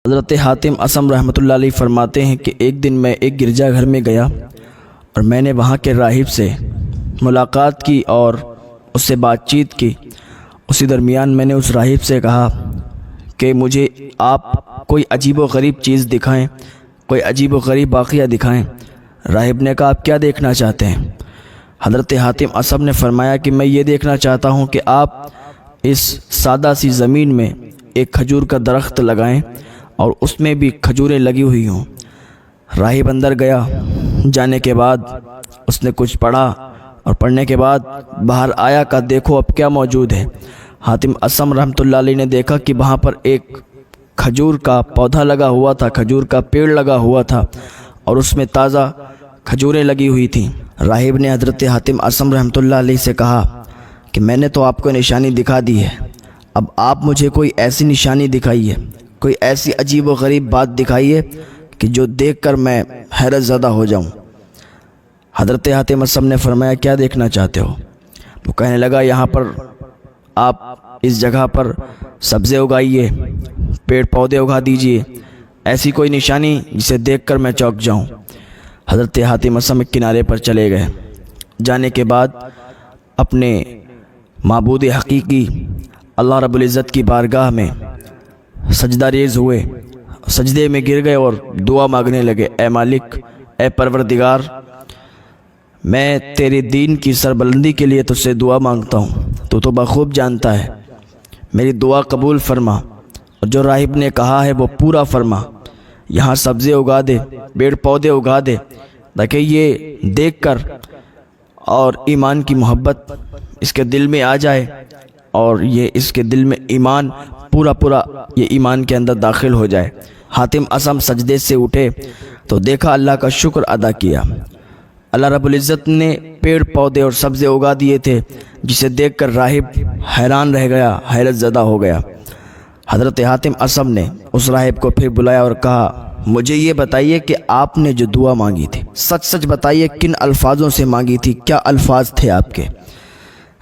حضرت حاتم اسم رحمۃ اللہ علیہ فرماتے ہیں کہ ایک دن میں ایک گرجا گھر میں گیا اور میں نے وہاں کے راہب سے ملاقات کی اور اس سے بات چیت کی۔ اسی درمیان میں نے اس راہب سے کہا کہ مجھے آپ کوئی عجیب و غریب چیز دکھائیں، کوئی عجیب و غریب واقعہ دکھائیں۔ راہب نے کہا آپ کیا دیکھنا چاہتے ہیں؟ حضرت حاتم اسم نے فرمایا کہ میں یہ دیکھنا چاہتا ہوں کہ آپ اس سادہ سی زمین میں ایک کھجور کا درخت لگائیں اور اس میں بھی کھجوریں لگی ہوئی ہوں۔ راہب اندر گیا، جانے کے بعد اس نے کچھ پڑھا اور پڑھنے کے بعد باہر آیا کہ دیکھو اب کیا موجود ہے۔ حاتم اسم رحمۃ اللہ علیہ نے دیکھا کہ وہاں پر ایک کھجور کا پودا لگا ہوا تھا، کھجور کا پیڑ لگا ہوا تھا اور اس میں تازہ کھجوریں لگی ہوئی تھیں۔ راہب نے حضرت حاتم اسم رحمۃ اللہ علیہ سے کہا کہ میں نے تو آپ کو نشانی دکھا دی ہے، اب آپ مجھے کوئی ایسی نشانی دکھائیے، کوئی ایسی عجیب و غریب بات دکھائیے کہ جو دیکھ کر میں حیرت زدہ ہو جاؤں۔ حضرت حاتم اسم نے فرمایا کیا دیکھنا چاہتے ہو؟ وہ کہنے لگا یہاں پر آپ اس جگہ پر سبزے اگائیے، پیڑ پودے اگا دیجئے، ایسی کوئی نشانی جسے دیکھ کر میں چونک جاؤں۔ حضرت حاتم اسم ایک کنارے پر چلے گئے، جانے کے بعد اپنے معبود حقیقی اللہ رب العزت کی بارگاہ میں سجدہ ریز ہوئے، سجدے میں گر گئے اور دعا مانگنے لگے، اے مالک، اے پروردگار، میں تیرے دین کی سربلندی کے لیے تجھ سے دعا مانگتا ہوں، تو بخوب جانتا ہے، میری دعا قبول فرما اور جو راہب نے کہا ہے وہ پورا فرما، یہاں سبزے اگا دے، پیڑ پودے اگا دے تاکہ یہ دیکھ کر اور ایمان کی محبت اس کے دل میں آ جائے اور یہ اس کے دل میں ایمان پورا یہ ایمان کے اندر داخل ہو جائے۔ حاتم اسم سجدے سے اٹھے تو دیکھا اللہ کا شکر ادا کیا، اللہ رب العزت نے پیڑ پودے اور سبزے اگا دیے تھے جسے دیکھ کر راہب حیران رہ گیا، حیرت زدہ ہو گیا۔ حضرت حاتم اسم نے اس راہب کو پھر بلایا اور کہا مجھے یہ بتائیے کہ آپ نے جو دعا مانگی تھی سچ سچ بتائیے کن الفاظوں سے مانگی تھی، کیا الفاظ تھے آپ کے؟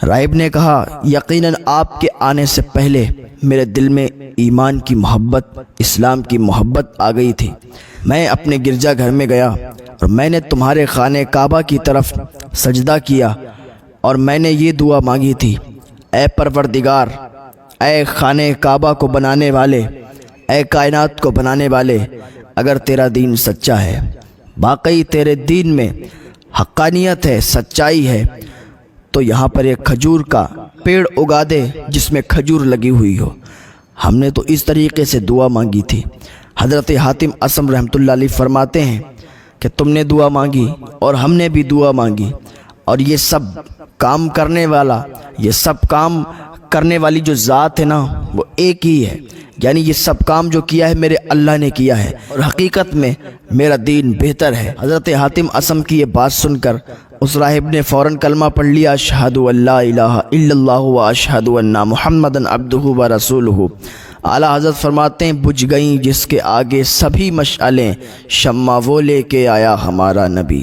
راہب نے کہا یقیناً آپ کے آنے سے پہلے میرے دل میں ایمان کی محبت، اسلام کی محبت آ گئی تھی۔ میں اپنے گرجا گھر میں گیا اور میں نے تمہارے خانہ کعبہ کی طرف سجدہ کیا اور میں نے یہ دعا مانگی تھی، اے پروردگار، اے خانہ کعبہ کو بنانے والے، اے کائنات کو بنانے والے، اگر تیرا دین سچا ہے، واقعی تیرے دین میں حقانیت ہے، سچائی ہے، تو یہاں پر ایک کھجور کا پیڑ اگا دے جس میں کھجور لگی ہوئی ہو۔ ہم نے تو اس طریقے سے دعا مانگی تھی۔ حضرت حاتم اسم رحمۃ اللہ علیہ فرماتے ہیں کہ تم نے دعا مانگی اور ہم نے بھی دعا مانگی اور یہ سب کام کرنے والا، یہ سب کام کرنے والی جو ذات ہے نا وہ ایک ہی ہے، یعنی یہ سب کام جو کیا ہے میرے اللہ نے کیا ہے اور حقیقت میں میرا دین بہتر ہے۔ حضرت حاتم اسم کی یہ بات سن کر اس راہب نے فوراً کلمہ پڑھ لیا، اشہد ان لا الہ الا اللہ و اشہد ان محمدًا عبدہ و رسولہ۔ اعلیٰ حضرت فرماتے ہیں بجھ گئیں جس کے آگے سبھی مشعلیں، شمع وہ لے کے آیا ہمارا نبی۔